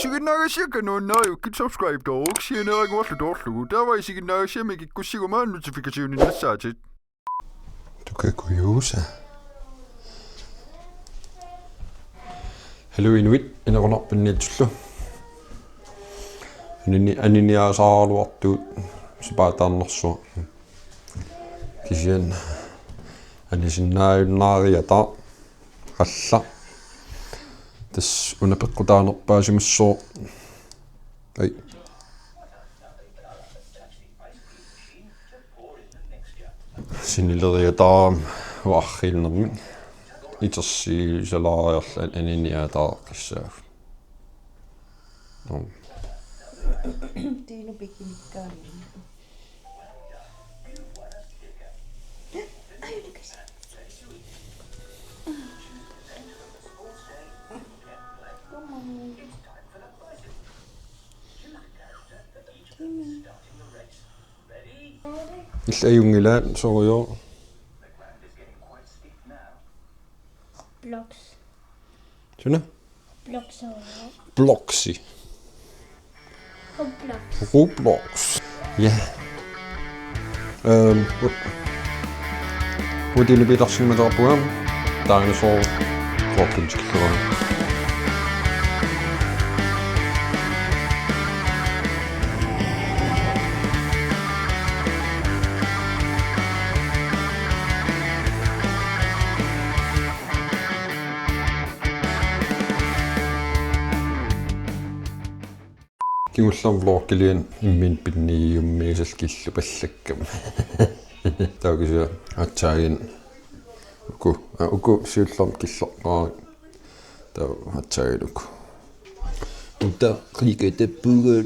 Isiginnaagasiaka nuunnaariukki subscribe toruuk sianeeriguarlu toorlugu taava isiginnaagasiamik ikkussigumaa notificationinnasaatit tukakujuusa Hello Inuit inerunarpinniitsullu aniniaasaaluartuut sipaataarnersua kisian anisinnaayunnaariata qalla tas unapeqqutaanerpaasimussoo ai sinileriataam uarriilnermi itersiisalaariarla aniniaataa qissaag Tiino pikinikkaani. Illayungilaat soruyo Blocks. Tuna Blocks over. Bloxi Blocks. Roblox ja وديني بيدرسين مدربوهم ديناصور روكنج كلهم Kiullon vloggelien immin pinniiummiisas killu pallakkam. Taukisia hatsaagin uku siullom killerqaa. Tau hatsaagilukku. Mutta qikete pugal.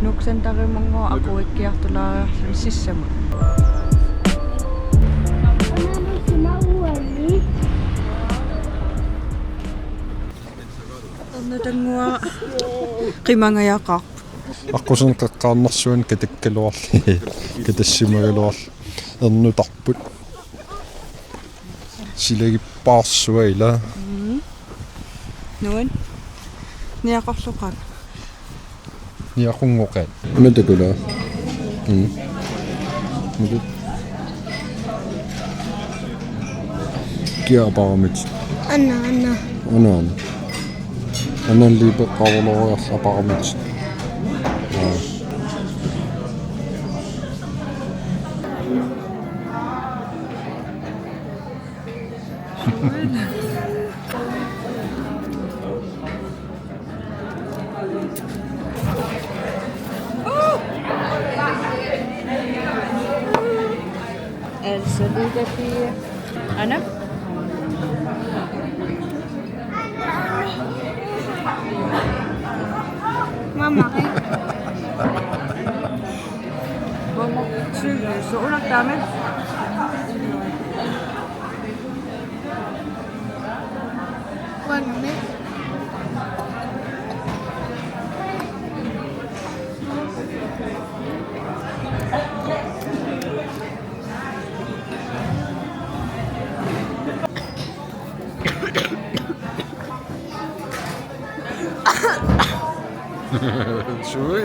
Nuksentarimo aku ikkiartulaariarlun sissamu. Annatangua qimangayaqaq. Aqusun qaqqaarnersuun katakkaluarli katassimaгаluarli ernutarput silagippaarsuaila Nuan. Niaqorluqaq. niaqungoqaat unatakula kiaparamit anaan liipeqqaaruloriarlaparamit السديدة في أنا ماما ماما شو لك تعمل شوي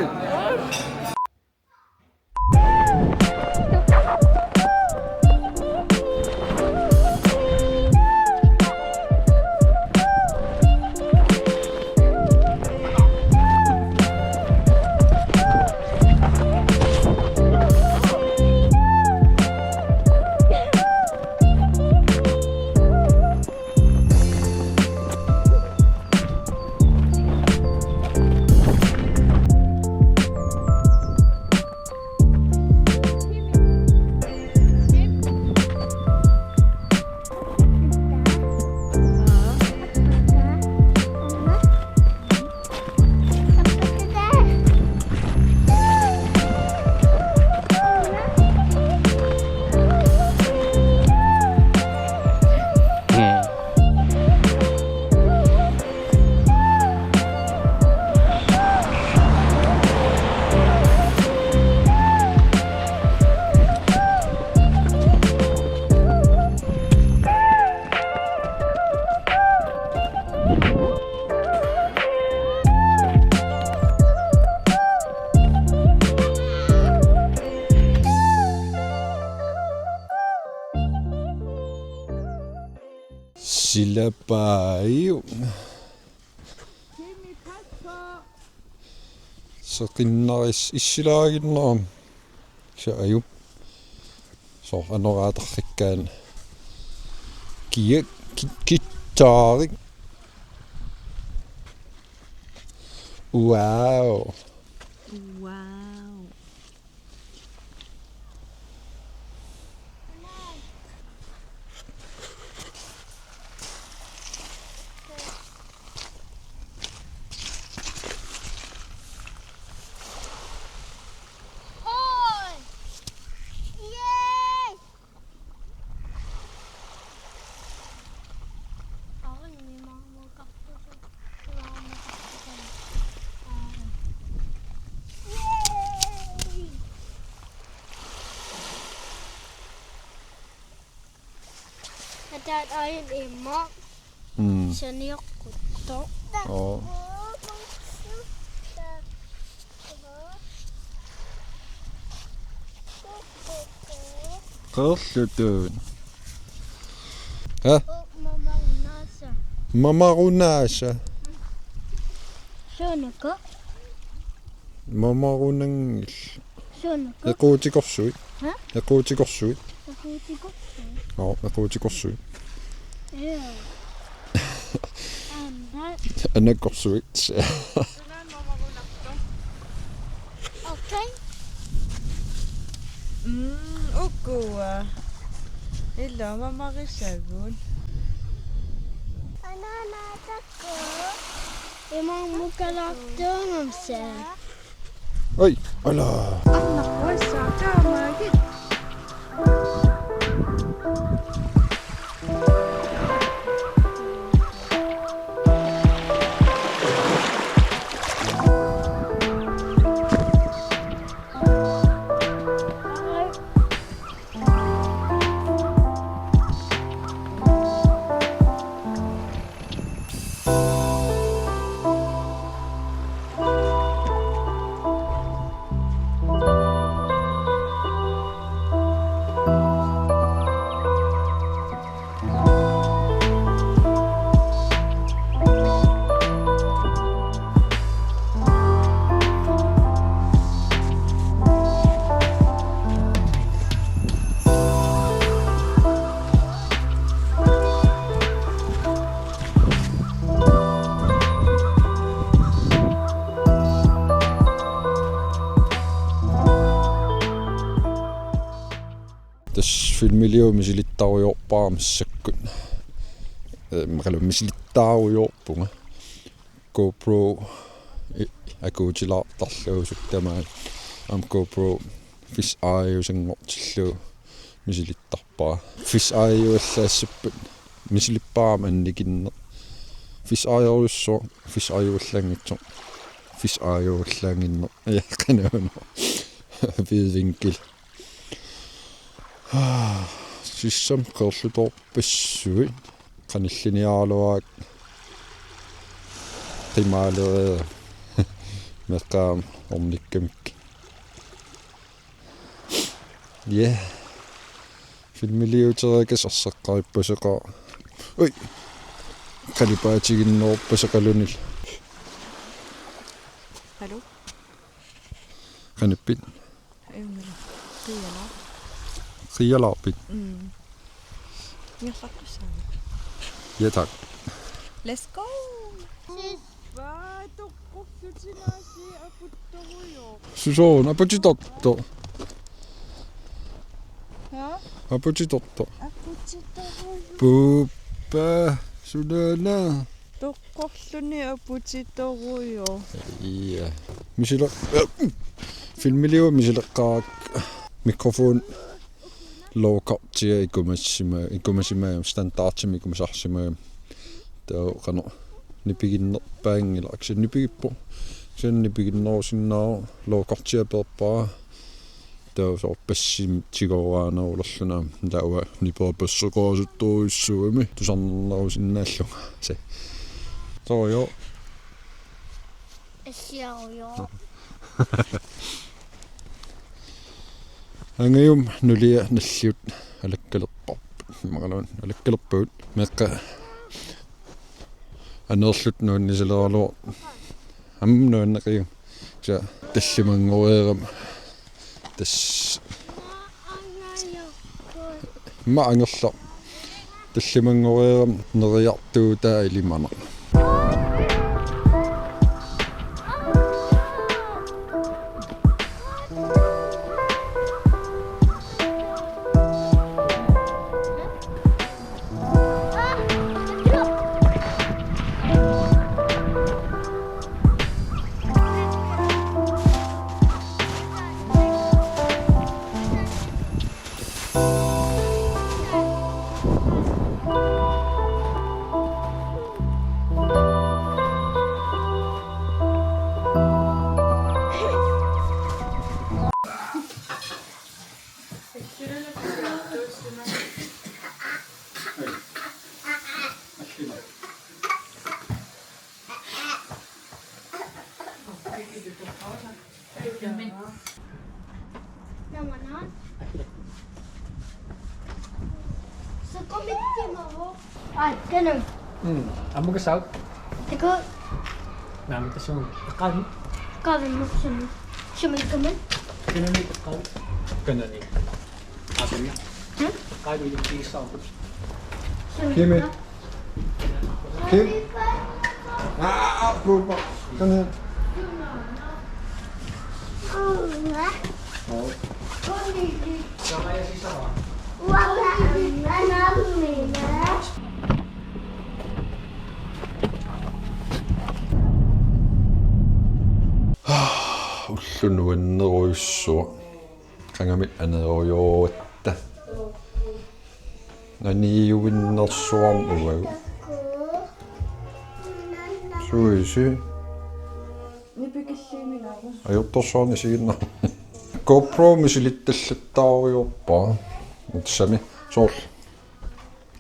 Silapaio. Seqinnaris issilaaginneram. Saaju. So anoratarrikkaan. Kittaari. Wow. Wow. Hoi! Yay! Ako ni mama kaktus. Yay! Dad ayun imak. Senior kuto. Oh. Qerlutun. Ha? Mama nasa. Mamarunaasa. Sonako. Mamarunangil. Sonako. Equutiqorsui. Ha? Equutiqorsui. Nakutiko. Oh, equutiqorsui. Yeah. And that. Anaqorsui. Okay. Ukua. Illa mamarissagun. Ananatako. Imang mukalakton sa. Oi, ala. Anak wasa kamagit. Filmilio misilittaruyorpaarmissakkut. Maqalu misilittaruyorpunga. GoPro akuutilaartarluusuk tamaa. GoPro fish eye usangortillu misilittarpaa. Fish eye uallaassappat misilippaama annikinne. Fish eye ussoo fish eye uallangitso. Fish eye uallanginne. Yaqanuuna. Vidvinkil. Sissam qerlutorpassui qanilliniaaluaak qimaalerea meqqaam ornikkamik yeah filmiliuterikas arsaqqarippaseqa oi qalipaatiginnoorpaseqalunil Hallo? qanippit Ayumila. Kiyala. qialaarpit Ngersakusan. ja tak Let's go. Vai tokkusutinasi aputtoruyo. susoon aputitorto Ha? aputitorto Aputitoruyo. Puppa sudana Tokkorluni aputitoruyo. iya misila filmilio misileqqaak mikrofon looqartia ikumassima standardtimi ikumasarssima tao qano nipiginnerpaangila aksanipigippo sannipiginnerusinnaa looqartia perpaa tao soorpassim tigoraana ulerluna taua niperpasseqaasuttuissuami tusarnernerusinnaallu se toyo Asiario. Angayum nulia nalliut alakkalerparp maqaluun alakkalerpuut meqqa anerlut nuunnisileraluor amnuanneqiu ja tallimangoreeram tas ma angerla tallimangoreeram neriartuutaa ilimana Naman. Så kom ikke med. Ay, ganun. Amo ka south? Teka, Namin ka sung akan. kawin mo siya. Sumay ka man. Kinamit ka. Ganun eh. Asan na? Hmm? Kaya yung pisa. Kimi Kim Pulpa kom her Kaya si Sarah. Wala na namin. уллунуиннеруйссуа qangamit aneruйоруатта наниуиннерсуарм уагу суиси Нипикиллиимилаагу. ajortorsuarni sigинна GoPro мисилитталлаттааруйорпаа утсами соорл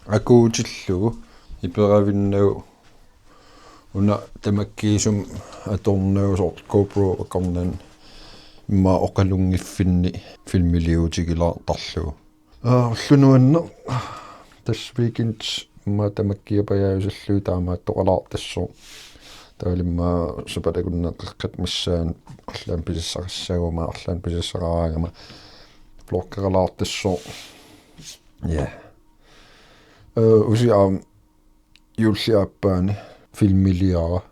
акуутиллугу иперавиннагу уна тамаккиисум аторнагусоор GoPro акорнан имма оқалунгиффинни филмилиутигилаа тарлугу уллунуанне тас weekend имма тамаккиапаяусаллуу таамааттоқалаар тассоо таалимма супатакуннеққат массаан арлаан писассарассагума арлаан писассараагама блоккералаар тассоо я усиам юлсиаппаани филмилиара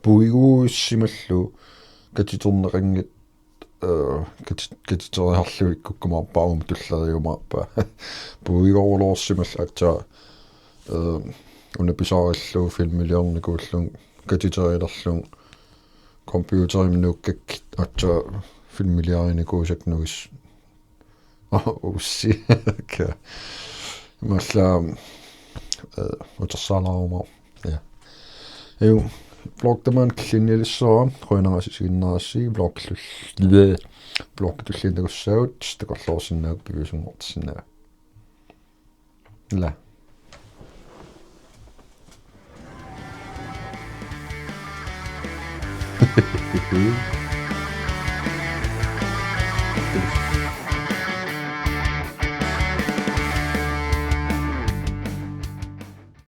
пуигууссималлу катиторнеқангит катиториарлуик куккумарпаум туллериумаарпа пуигорлоорсимал атта унаписаариллуу филмилиорникууллун катиторилерлун компьютеримнууккак атта филмилиариникуусакнуис усси ка масла утерсаалаарума я блог таман клинилиссоо хуйнерасисигиннерасси блог туллиннагуссаут такорлоорсиннаак пивисунгортсиннаа ла